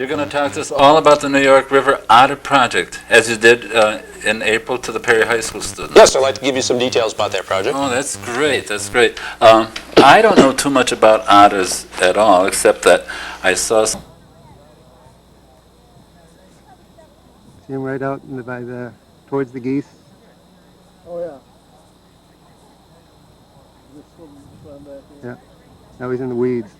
going to talk to us all about the New York River Otter Project, as you did in April to the Perry High School students. Yes, I'd like to give you some details about that project. Oh, that's great. That's great. I don't know too much about otters at all, except that I saw some. See him right out towards the geese. Oh, yeah. Yeah. Now he's in the weeds.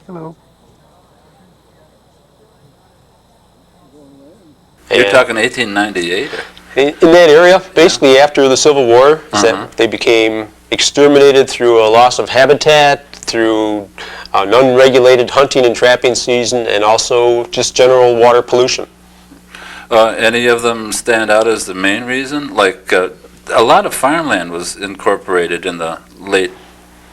Hello. You're talking 1898? In that area, basically after the Civil War, they became exterminated through a loss of habitat, through an unregulated hunting and trapping season, and also just general water pollution. Any of them stand out as the main reason? Like a lot of farmland was incorporated in the late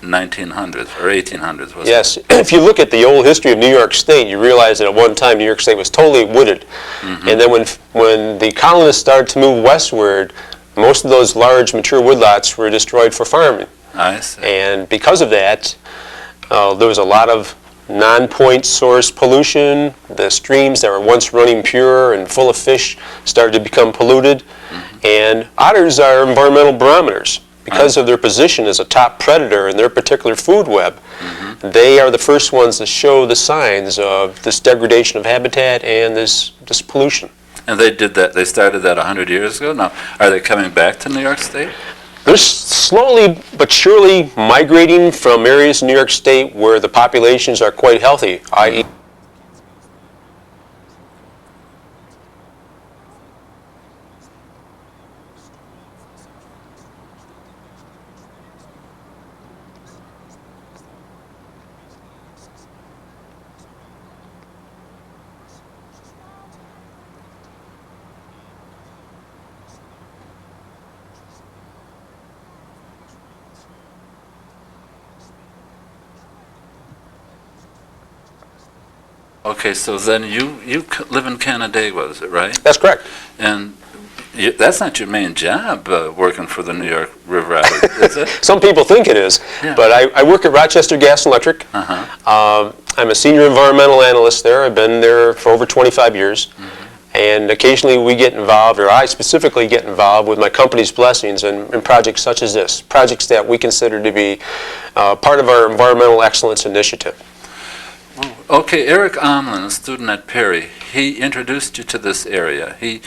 1900s or 1800s, wasn't Yes, it? if you look at the old history of New York State, you realize that at one time New York State was totally wooded. And then when the colonists started to move westward, most of those large mature woodlots were destroyed for farming. I see. And because of that, there was a lot of non-point source pollution. The streams that were once running pure and full of fish started to become polluted. And otters are environmental barometers. Because of their position as a top predator in their particular food web, they are the first ones to show the signs of this degradation of habitat and this pollution. And they did that. They started that 100 years ago. Now, are they coming back to New York State? They're slowly but surely migrating from areas in New York State where the populations are quite healthy, i.e. Okay, so then you live in Canandaigua, is it right? That's correct. And that's not your main job, working for the New York River Otter, is it? Some people think it is, Yeah. but I work at Rochester Gas and Electric. I'm a senior environmental analyst there. I've been there for over 25 years. And occasionally we get involved, or I specifically get involved with my company's blessings in projects such as this, projects that we consider to be part of our environmental excellence initiative. Okay, Erik Omland, a student at Perry, he introduced you to this area. He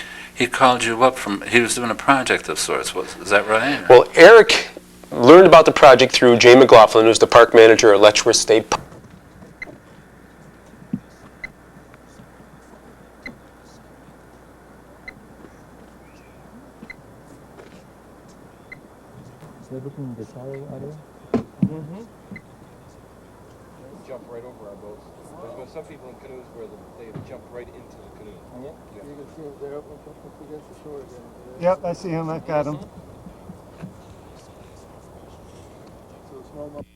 called you up he was doing a project of sorts, is that right? Well, Erik learned about the project through Jay McLaughlin, who's the park manager at Letchworth State Park. Jump right over our boats. There's been some people in canoes where they jump right into the canoe. Yeah. You can see them there up against the shore again. Yep, I see him. I've got him.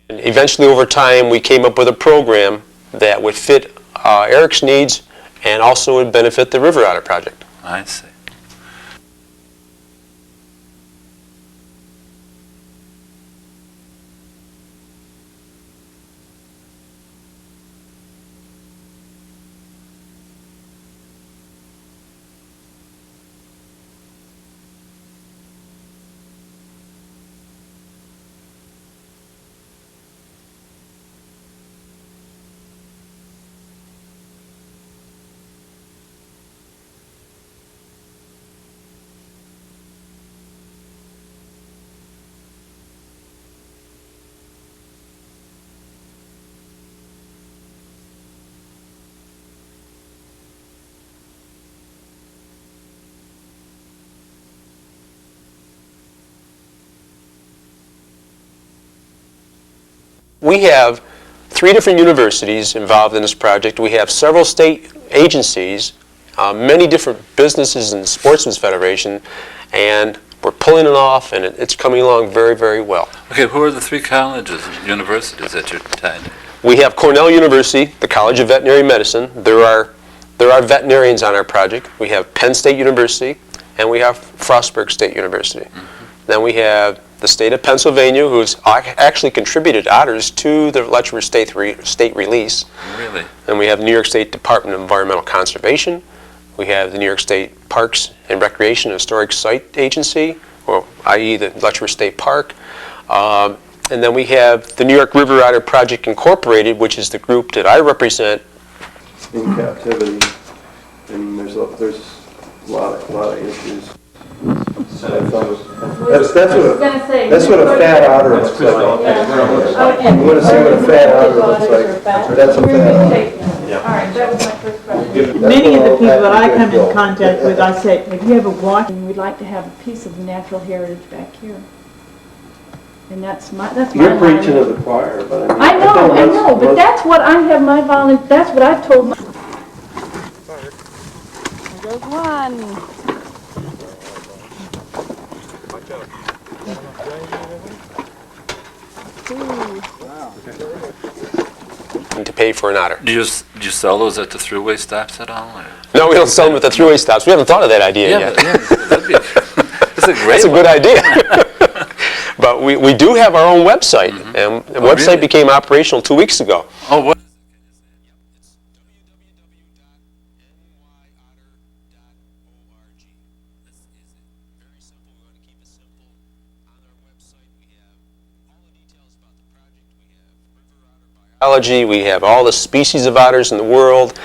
And eventually, over time, we came up with a program that would fit Erik's needs and also would benefit the River Otter Project. I see. We have 3 different universities involved in this project. We have several state agencies, many different businesses and sportsmen's federation, and we're pulling it off, and it's coming along very, very well. Okay, who are the 3 colleges and universities that you're tied to? We have Cornell University, the College of Veterinary Medicine. There are veterinarians on our project. We have Penn State University, and we have Frostburg State University. Then we have the state of Pennsylvania, who's actually contributed otters to the Letch River state release. Really? And we have the New York State Department of Environmental Conservation. We have the New York State Parks and Recreation and Historic Site Agency, or i.e. the Letch River State Park. And then we have the New York River Otter Project Incorporated, which is the group that I represent. In captivity, and there's a lot of issues. That's what a fat otter looks like. You want to see what a fat otter looks like? That's a fat otter. All right, that was my first question. Many of the people that I come in contact with, I say, if you ever watch, we'd like to have a piece of natural heritage back here. And that's my You're preaching to the choir, but I know, but that's what I have my that's what I've told my... There goes one. To pay for an otter. Do you sell those at the throughway stops at all? Or? No, we don't sell them at the throughway stops. We haven't thought of that idea yet. That'd be, that's a great That's a good idea. But we do have our own website, and the website really? became operational 2 weeks ago. Oh, what? We have all the species of otters in the world.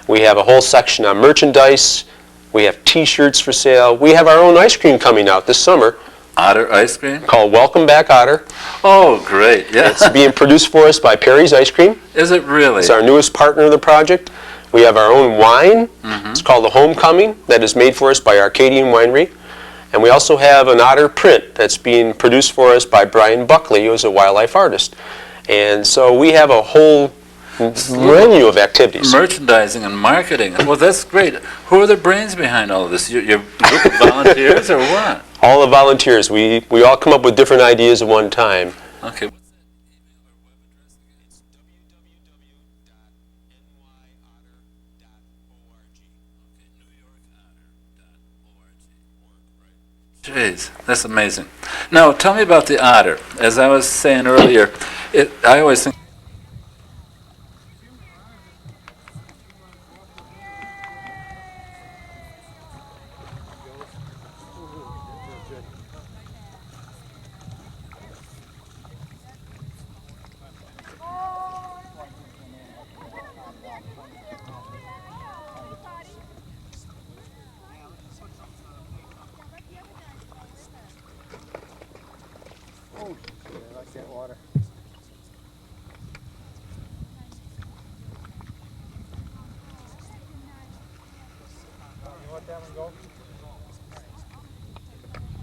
We have a whole section on merchandise. We have t-shirts for sale. We have our own ice cream coming out this summer. Otter ice cream? Called Welcome Back Otter. Oh, great, yeah. It's being produced for us by Perry's Ice Cream. Is it really? It's our newest partner in the project. We have our own wine. It's called the Homecoming, that is made for us by Arcadian Winery. And we also have an otter print that's being produced for us by Brian Buckley, who is a wildlife artist. And so we have a whole menu of activities. Merchandising and marketing. Well, that's great. Who are the brains behind all of this? Your group of volunteers or what? All the volunteers. We all come up with different ideas at one time. Okay. Jeez, that's amazing. Now, tell me about the otter. As I was saying earlier, I always think I like that water.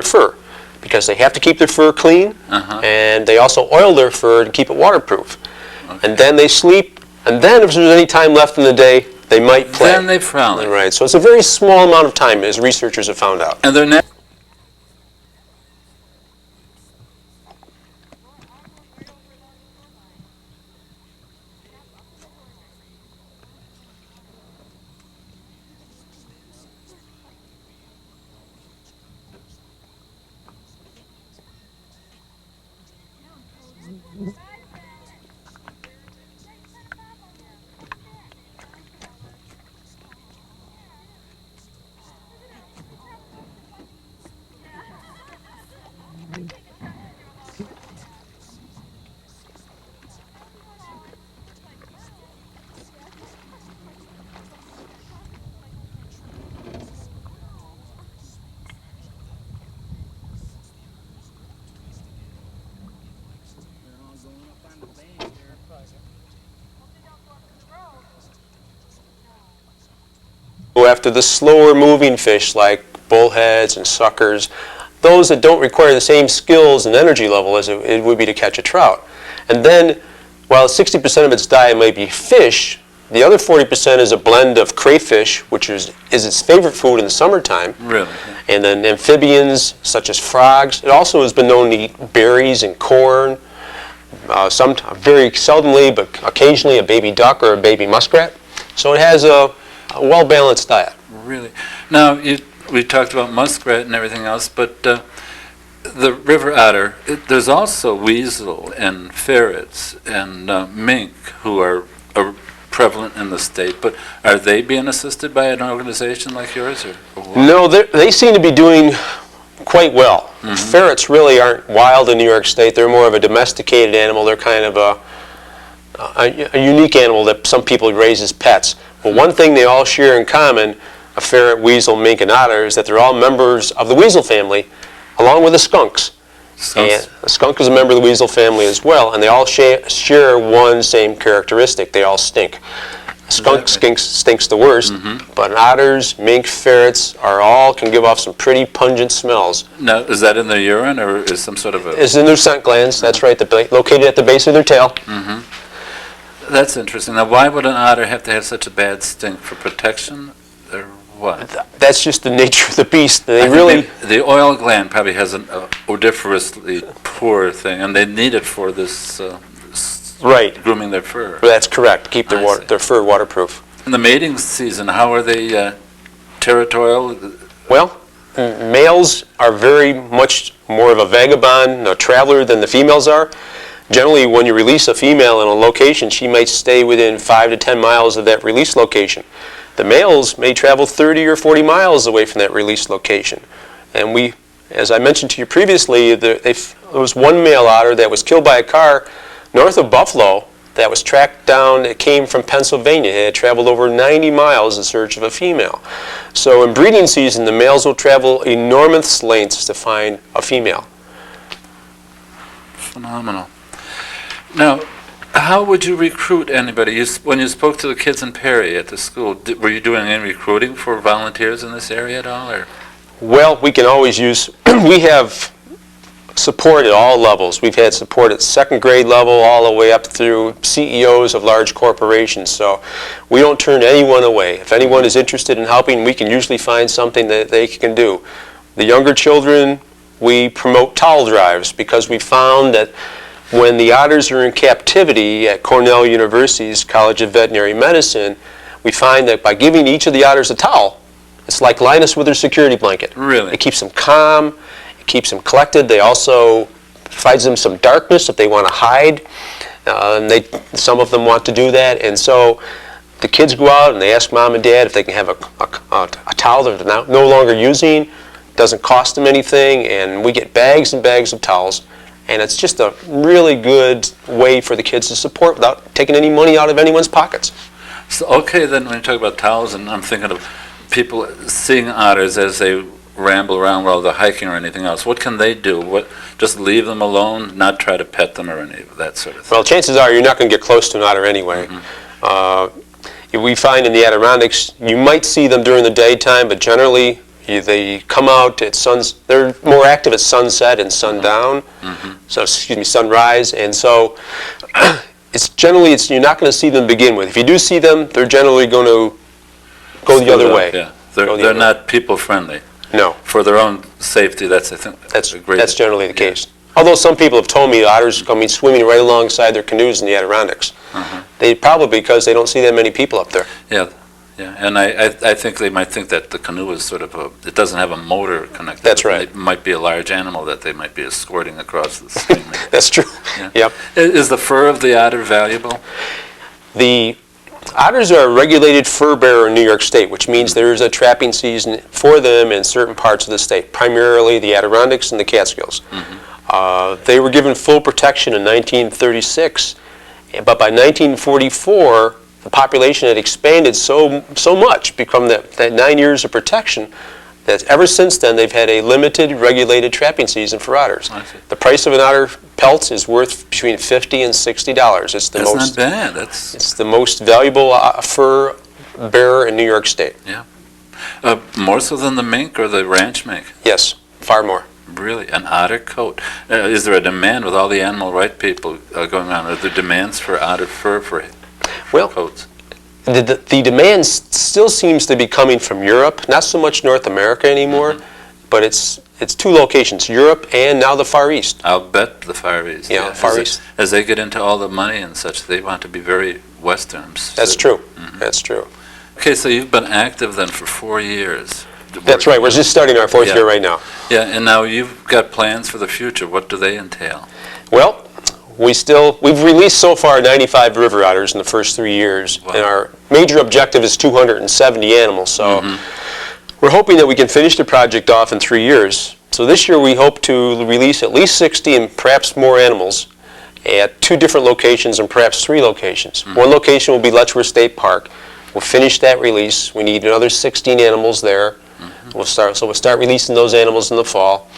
Fur, because they have to keep their fur clean, and they also oil their fur to keep it waterproof. Okay. And then they sleep, and then if there's any time left in the day, they might play. then they frolic. Right, so it's a very small amount of time, as researchers have found out. And they're Go after the slower moving fish like bullheads and suckers, those that don't require the same skills and energy level as it would be to catch a trout. And then, while 60% of its diet may be fish, the other 40% is a blend of crayfish, which is its favorite food in the summertime. really. And then amphibians, such as frogs. It also has been known to eat berries and corn, very seldomly, but occasionally a baby duck or a baby muskrat. So it has a well-balanced diet. Really. Now, we talked about muskrat and everything else, but the river otter, there's also weasel and ferrets and mink who are prevalent in the state, but are they being assisted by an organization like yours? Or what? No, they seem to be doing quite well. Ferrets really aren't wild in New York State. They're more of a domesticated animal. They're kind of a unique animal that some people raise as pets. But one thing they all share in common, a ferret, weasel, mink, and otter, is that they're all members of the weasel family, along with the skunks. Skunks? And the skunk is a member of the weasel family as well, and they all share one same characteristic. They all stink. Skunk stinks the worst, but otters, mink, ferrets can give off some pretty pungent smells. Now, is that in their urine, or is some sort of a... It's in their scent glands, that's right, located at the base of their tail. That's interesting. Now, why would an otter have to have such a bad stink? For protection, or what? That's just the nature of the beast. I think the oil gland probably has an odoriferously poor thing, and they need it for this right, grooming their fur. that's correct. Keep their fur waterproof. In the mating season, how are they territorial? Well, males are very much more of a vagabond, a traveler than the females are. Generally, when you release a female in a location, she might stay within 5 to 10 miles of that release location. The males may travel 30 or 40 miles away from that release location. And as I mentioned to you previously, there was one male otter that was killed by a car north of Buffalo that was tracked down. It came from Pennsylvania. It had traveled over 90 miles in search of a female. So in breeding season, the males will travel enormous lengths to find a female. Phenomenal. Now, how would you recruit anybody? When you spoke to the kids in Perry at the school, were you doing any recruiting for volunteers in this area at all? Or? Well, we can always use, we have support at all levels. We've had support at second grade level all the way up through CEOs of large corporations. So we don't turn anyone away. If anyone is interested in helping, we can usually find something that they can do. The younger children, we promote towel drives because we found that when the otters are in captivity at Cornell University's College of Veterinary Medicine, we find that by giving each of the otters a towel, it's like Linus with their security blanket. Really? It keeps them calm, it keeps them collected. They also provides them some darkness if they want to hide. And some of them want to do that. And so the kids go out and they ask mom and dad if they can have a towel that they're no longer using. It doesn't cost them anything, and we get bags and bags of towels. And it's just a really good way for the kids to support without taking any money out of anyone's pockets. So, okay, then when you talk about towels, and I'm thinking of people seeing otters as they ramble around while they're hiking or anything else, what can they do? Just leave them alone, not try to pet them or any of that sort of thing? Well, chances are you're not going to get close to an otter anyway. We find in the Adirondacks, you might see them during the daytime, but generally they come out at they're more active at sunset and sundown, sunrise, and so you're not going to see them begin with. If you do see them, they're generally going to go the other way. Yeah, they're not people friendly. No. For their own safety, I think that's generally the case. Although some people have told me otters come swimming right alongside their canoes in the Adirondacks. They probably because they don't see that many people up there. Yeah. Yeah, and I think they might think that the canoe is sort of it doesn't have a motor connected. That's right. It might be a large animal that they might be escorting across the stream. That's true. Yeah. Yep. Is the fur of the otter valuable? The otters are a regulated fur bearer in New York State, which means there is a trapping season for them in certain parts of the state, primarily the Adirondacks and the Catskills. They were given full protection in 1936, but by 1944, the population had expanded so much, become that 9 years of protection, that ever since then they've had a limited, regulated trapping season for otters. The price of an otter pelt is worth between $50 and $60. It's not bad. It's the most valuable fur bearer in New York State. Yeah. More so than the mink or the ranch mink? Yes, far more. Really? An otter coat? Is there a demand with all the animal rights people going on? Are there demands for otter fur for coats? The demand still seems to be coming from Europe, not so much North America anymore, but it's two locations, Europe and now the Far East. I'll bet the Far East. Yeah, Far East. As they get into all the money and such, they want to be very Western. That's true. That's true. Okay, so you've been active then for 4 years. That's right, we're just starting our fourth Yeah. year right now. Yeah, and now you've got plans for the future. What do they entail? Well, we've released so far 95 river otters in the first 3 years, Wow. and our major objective is 270 animals, so we're hoping that we can finish the project off in 3 years. So this year we hope to release at least 60 and perhaps more animals at 2 different locations and perhaps 3 locations. One location will be Letchworth State Park. We'll finish that release. We need another 16 animals there. We'll start releasing those animals in the fall.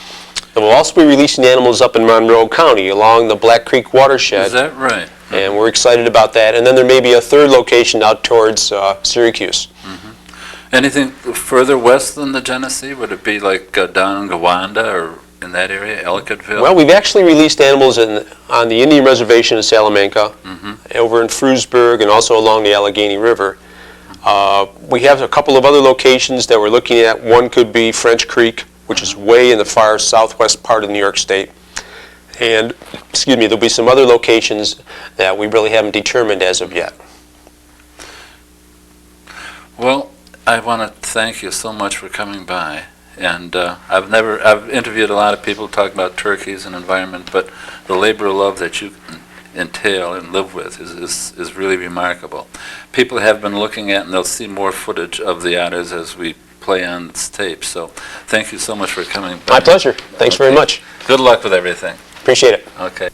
And we'll also be releasing animals up in Monroe County along the Black Creek watershed. Is that right? And we're excited about that. And then there may be a 3rd location out towards Syracuse. Anything further west than the Genesee? Would it be like down in Gowanda or in that area, Ellicottville? Well, we've actually released animals on the Indian Reservation in Salamanca, over in Frewsburg, and also along the Allegheny River. We have a couple of other locations that we're looking at. One could be French Creek, which is way in the far southwest part of New York State. And, excuse me, there'll be some other locations that we really haven't determined as of yet. Well, I want to thank you so much for coming by. And I've interviewed a lot of people talking about turkeys and environment, but the labor of love that you entail and live with is really remarkable. People have been looking at, and they'll see more footage of the otters as we play on this tape. So thank you so much for coming by. My pleasure. Thanks very much. Good luck with everything. Appreciate it. Okay.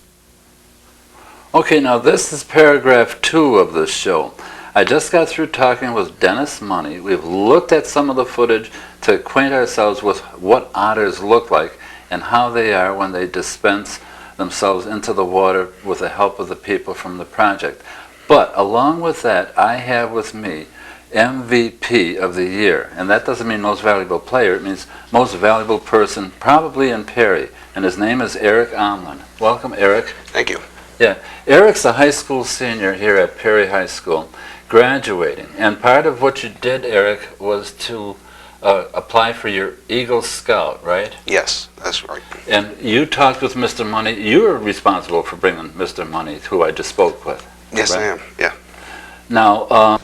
Okay, now this is paragraph 2 of this show. I just got through talking with Dennis Money. We've looked at some of the footage to acquaint ourselves with what otters look like and how they are when they dispense themselves into the water with the help of the people from the project. But along with that, I have with me MVP of the year. And that doesn't mean most valuable player. It means most valuable person, probably in Perry. And his name is Erik Omland. Welcome, Erik. Thank you. Yeah, Erik's a high school senior here at Perry High School, graduating. And part of what you did, Erik, was to apply for your Eagle Scout, right? Yes, that's right. And you talked with Mr. Money. You were responsible for bringing Mr. Money, who I just spoke with. Yes, right? I am. Yeah. Now,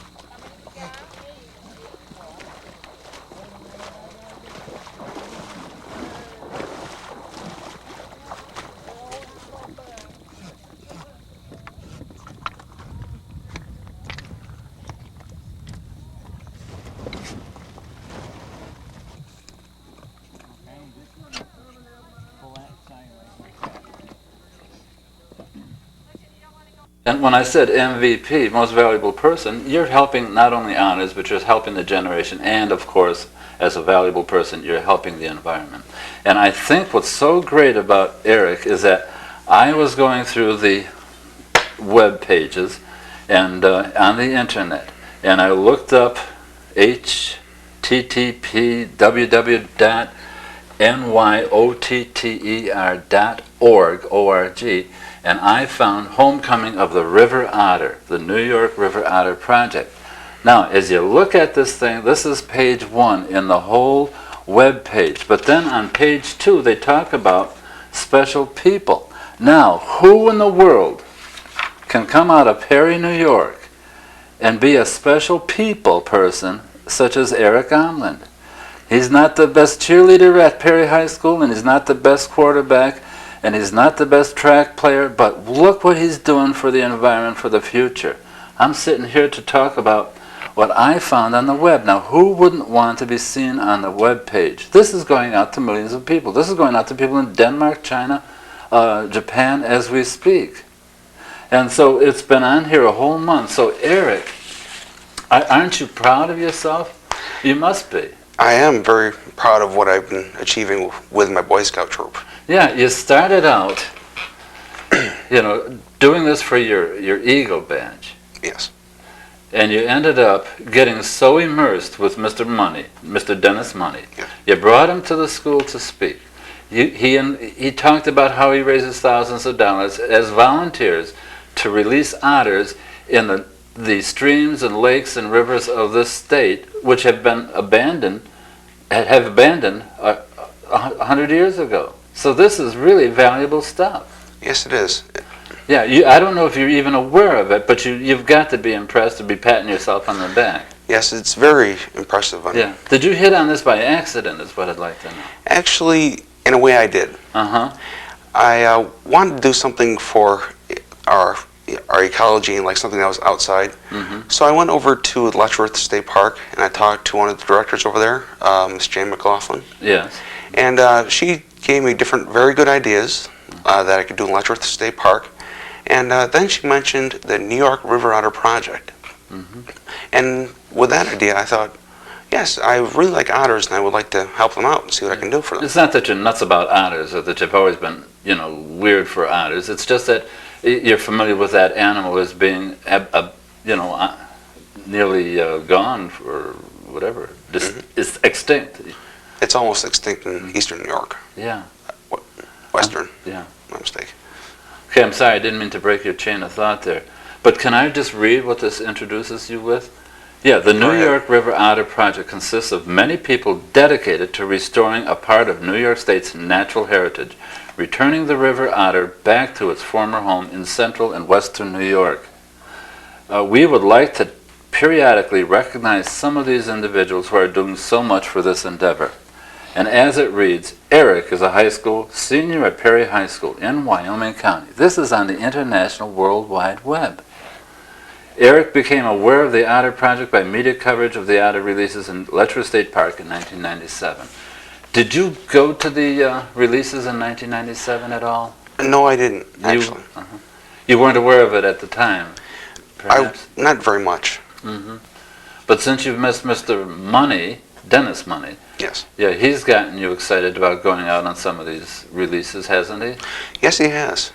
and when I said MVP, most valuable person, you're helping not only honors, but you're helping the generation, and of course, as a valuable person, you're helping the environment. And I think what's so great about Erik is that I was going through the web pages and on the internet, and I looked up http://www.nyotter.org, and I found Homecoming of the River Otter, the New York River Otter Project. Now, as you look at this thing, this is page 1 in the whole web page. But then on page 2, they talk about special people. Now, who in the world can come out of Perry, New York, and be a special people person such as Erik Omland? He's not the best cheerleader at Perry High School, and he's not the best quarterback, and he's not the best track player, but look what he's doing for the environment, for the future. I'm sitting here to talk about what I found on the web. Now, who wouldn't want to be seen on the web page? This is going out to millions of people. This is going out to people in Denmark, China, Japan, as we speak. And so it's been on here a whole month. So, Erik, aren't you proud of yourself? You must be. I am very proud of what I've been achieving with my Boy Scout troop. Yeah, you started out, doing this for your Eagle badge. Yes. And you ended up getting so immersed with Mr. Money, Mr. Dennis Money. Yes. You brought him to the school to speak. He talked about how he raises thousands of dollars as volunteers to release otters in the streams and lakes and rivers of this state, which have been abandoned 100 years ago. So this is really valuable stuff. Yes, it is. Yeah, I don't know if you're even aware of it, but you've got to be impressed to be patting yourself on the back. Yes, it's very impressive. Yeah. Did you hit on this by accident is what I'd like to know. Actually, in a way I did. Uh-huh. I wanted to do something for our ecology and like something that was outside. So I went over to Letchworth State Park and I talked to one of the directors over there, Miss Jane McLaughlin. Yes. And she gave me different very good ideas that I could do in Letchworth State Park. And then she mentioned the New York River Otter Project. And with that idea, I thought, yes, I really like otters and I would like to help them out and see what I can do for them. It's not that you're nuts about otters or that you've always been, weird for otters. It's just that you're familiar with that animal as being, nearly gone or whatever. It's extinct. It's almost extinct in eastern New York. Yeah. Western. Yeah. My mistake. Okay, I'm sorry, I didn't mean to break your chain of thought there. But can I just read what this introduces you with? Yeah, the New York River Otter Project consists of many people dedicated to restoring a part of New York State's natural heritage, returning the river otter back to its former home in central and western New York. We would like to periodically recognize some of these individuals who are doing so much for this endeavor. And as it reads, Erik is a high school senior at Perry High School in Wyoming County. This is on the International World Wide Web. Erik became aware of the Otter Project by media coverage of the otter releases in Letchworth State Park in 1997. Did you go to the releases in 1997 at all? No, I didn't, actually. You weren't aware of it at the time, perhaps? Not very much. But since you've missed Mr. Money, Dennis Money, Yes. yeah, he's gotten you excited about going out on some of these releases, hasn't he? Yes, he has.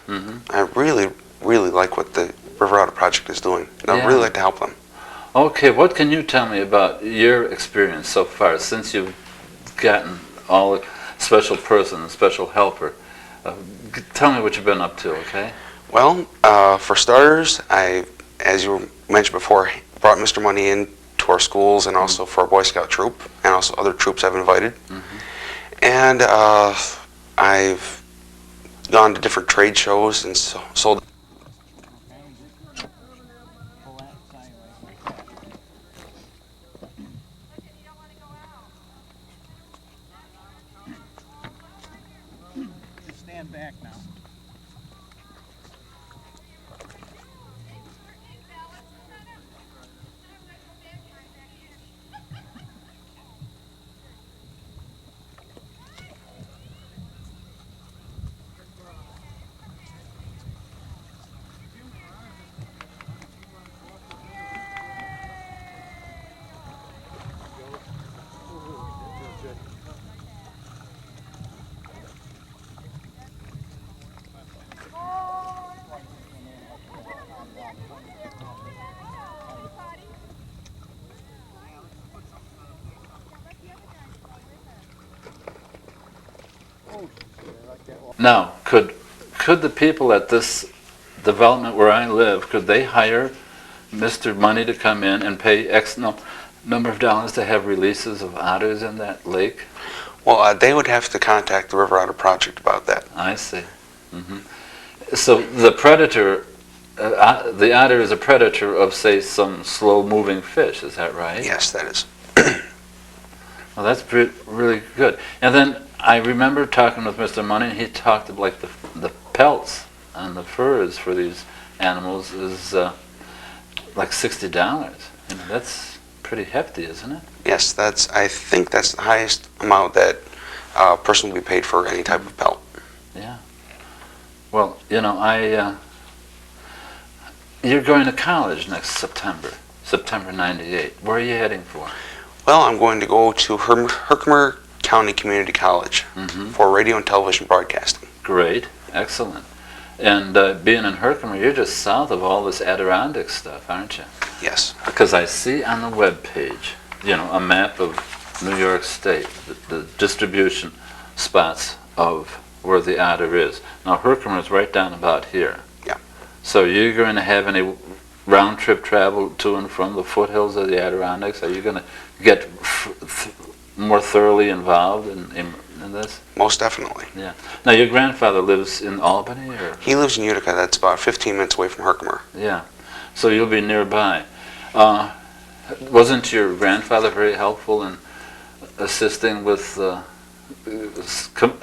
I really, really like what the River Otter Project is doing. And I'd really like to help them. Okay, what can you tell me about your experience so far since you've gotten all special person, special helper? Tell me what you've been up to, okay? Well, for starters, I, as you mentioned before, brought Mr. Money in to our schools and also for our Boy Scout troop and also other troops I've invited. And I've gone to different trade shows and sold. Stand back now. Now, could the people at this development where I live, could they hire Mr. Money to come in and pay X number of dollars to have releases of otters in that lake? Well, they would have to contact the River Otter Project about that. I see. So the predator, the otter is a predator of, say, some slow-moving fish, is that right? Yes, that is. Well, that's really good. And then I remember talking with Mr. Money, and he talked about like the pelts and the furs for these animals is like $60. That's pretty hefty, isn't it? Yes, I think that's the highest amount that a person will be paid for any type of pelt. Yeah. Well, you're going to college next September 98. Where are you heading for? Well, I'm going to go to Herkimer County Community College for radio and television broadcasting. Great, excellent. And being in Herkimer, you're just south of all this Adirondack stuff, aren't you? Yes. Because I see on the web page, a map of New York State, the distribution spots of where the otter is. Now, Herkimer is right down about here. Yeah. So you're going to have any round-trip travel to and from the foothills of the Adirondacks? Are you going to get more thoroughly involved in this? Most definitely. Yeah. Now, your grandfather lives in Albany, or? He lives in Utica. That's about 15 minutes away from Herkimer. Yeah. So you'll be nearby. Wasn't your grandfather very helpful in assisting with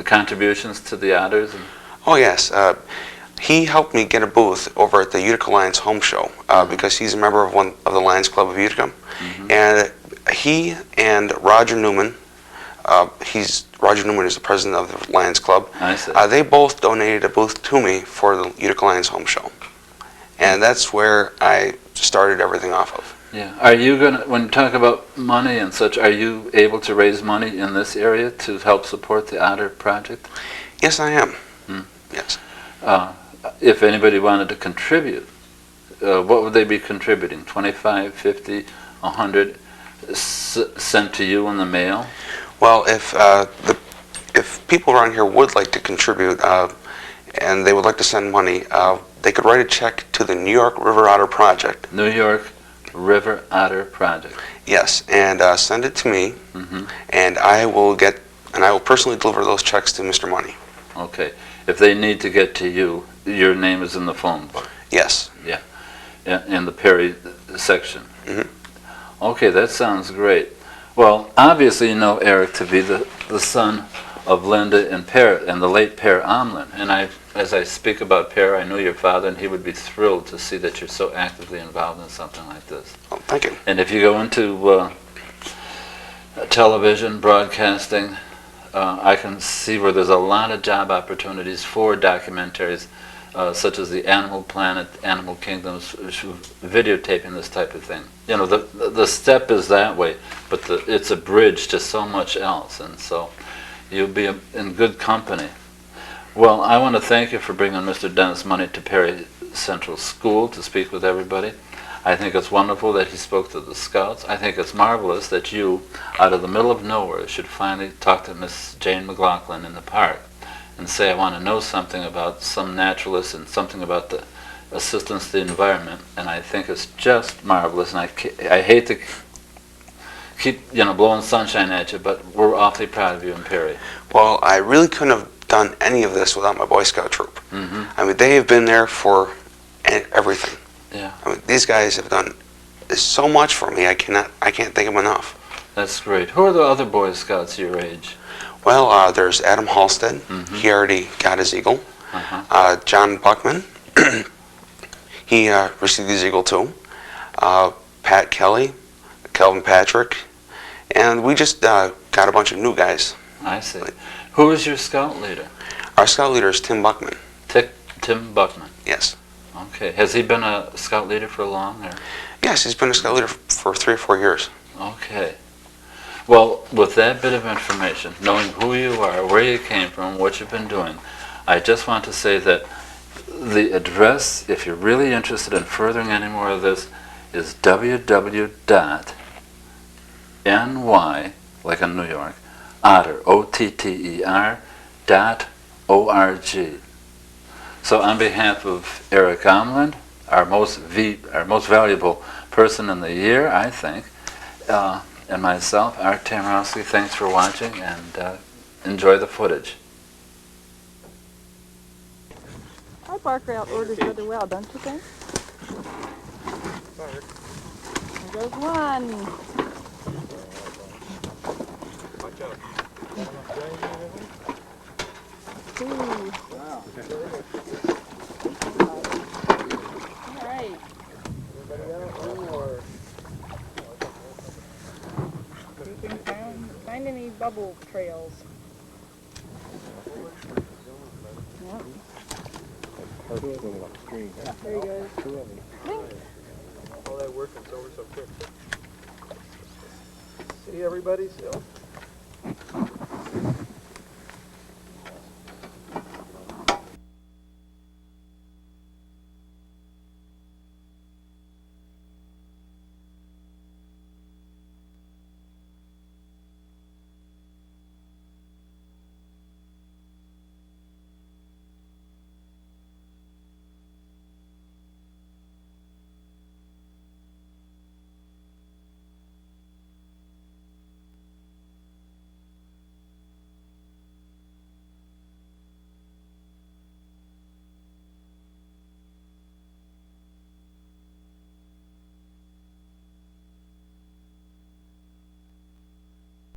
contributions to the otters? Oh yes, he helped me get a booth over at the Utica Lions Home Show because he's a member of one of the Lions Club of Utica, and he and Roger Newman. Roger Newman is the president of the Lions Club. I see. They both donated a booth to me for the Utica Lions Home Show, and that's where I started everything off of. Yeah. Are you gonna, when you talk about money and such, are you able to raise money in this area to help support the Otter Project? Yes, I am. Yes. If anybody wanted to contribute, what would they be contributing? 25, 50, 100 sent to you in the mail? Well, if people around here would like to contribute and they would like to send money, they could write a check to the New York River Otter Project. New York River Otter Project. Yes, and send it to me, and I will personally deliver those checks to Mr. Money. Okay. If they need to get to you, your name is in the phone book. Yes. Yeah. In the Perry section. Okay, that sounds great. Well, obviously you know Erik to be the son of Linda and Per, and the late Per Omland. And as I speak about Per, I know your father, and he would be thrilled to see that you're so actively involved in something like this. Oh, thank you. And if you go into television, broadcasting, I can see where there's a lot of job opportunities for documentaries, such as the Animal Planet, Animal Kingdoms, videotaping this type of thing. You know, the step is that way, but it's a bridge to so much else, and so you'll be in good company. Well, I want to thank you for bringing Mr. Dennis Money to Perry Central School to speak with everybody. I think it's wonderful that he spoke to the Scouts. I think it's marvelous that you, out of the middle of nowhere, should finally talk to Miss Jane McLaughlin in the park and say, I want to know something about some naturalists and something about the assistance to the environment. And I think it's just marvelous. And I hate to keep blowing sunshine at you, but we're awfully proud of you in Perry. Well, I really couldn't have done any of this without my Boy Scout troop. I mean, they have been there for everything. Yeah. I mean, these guys have done so much for me. I can't thank them enough. That's great. Who are the other Boy Scouts your age? Well, there's Adam Halstead. He already got his eagle. John Buckman. He received his eagle too. Pat Kelly, Kelvin Patrick, and we just got a bunch of new guys. I see. Who is your scout leader? Our scout leader is Tim Buckman. Tim Buckman. Yes. Okay. Has he been a scout leader for long? Or? Yes, he's been a scout leader for 3 or 4 years. Okay. Well, with that bit of information, knowing who you are, where you came from, what you've been doing, I just want to say that the address, if you're really interested in furthering any more of this, is www.ny, like in New York, otter, OTTER.org. So on behalf of Erik Omland, our most valuable person in the year, I think, and myself, Art Tamrowski, thanks for watching, and enjoy the footage. I bark out orders really well, don't you think? There goes one. Watch out. Two. All right. You can find any bubble trails. Yep. There he goes. All that work and it's over so quick. See everybody still?